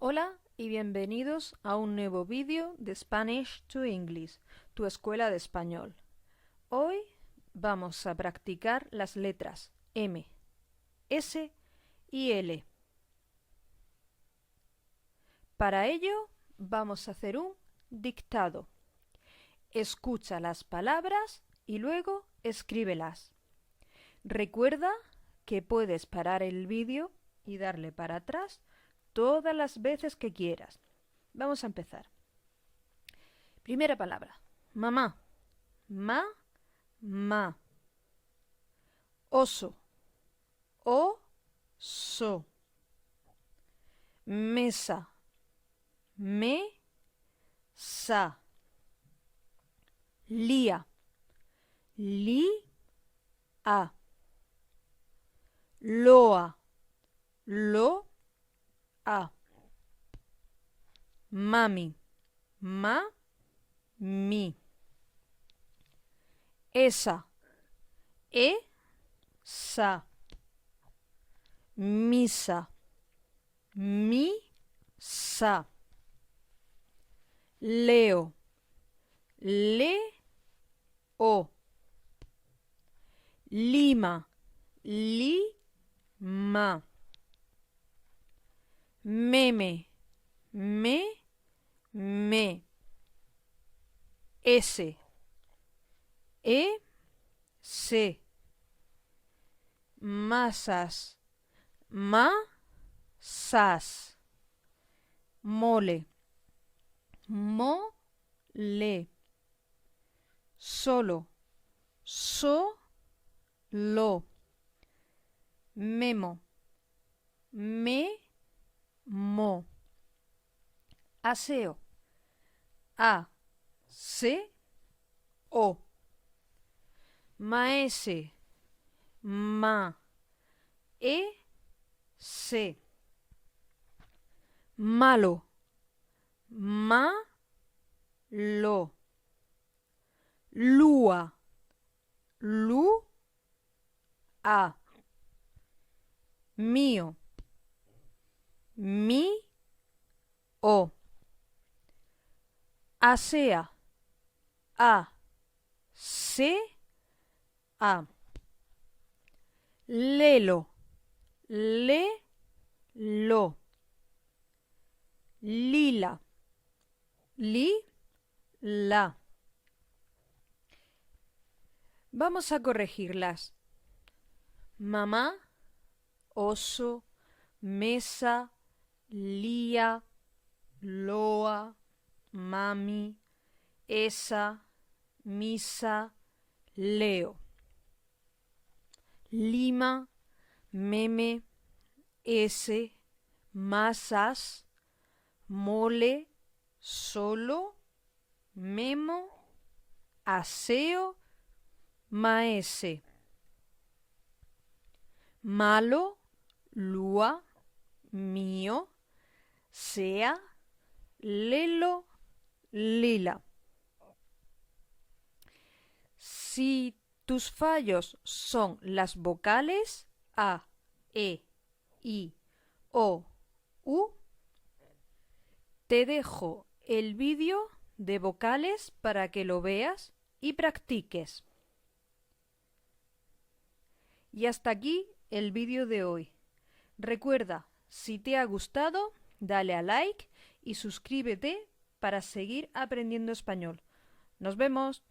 Hola y bienvenidos a un nuevo vídeo de Spanish to English, tu escuela de español. Hoy vamos a practicar las letras M, S y L. Para ello vamos a hacer un dictado. Escucha las palabras y luego escríbelas. Recuerda que puedes parar el vídeo y darle para atrás todas las veces que quieras. Vamos a empezar. Primera palabra. Mamá. Ma, ma. Oso. O, so. Mesa. Me, sa. Lía. Li, a. Loa. Lo, a. Mami. Ma, mi. Esa. E, sa. Misa. Mi, sa. Leo. Le, o. Lima. Li, ma. Meme. Me, me. S. E, se. Masas. Ma, sas. Mole. Mo, le. Solo. So, lo. Memo. Me, mo. Aseo. A, se, o. Maese. Ma, e, se. Malo. Ma, lo. Lua. Lu, a. Mío. Mi, o. Asea. A, se, a. Lelo. Le, lo. Lila. Li, la. Vamos a corregirlas. Mamá, oso, mesa, lía, loa, mami, esa, misa, leo. Lima, meme, ese, masas, mole, solo, memo, aseo, maese. Malo, lua, mío, sea, lelo, lila. Si tus fallos son las vocales A, E, I, O, U, te dejo el vídeo de vocales para que lo veas y practiques. Y hasta aquí el vídeo de hoy. Recuerda, si te ha gustado, dale a like y suscríbete para seguir aprendiendo español. ¡Nos vemos!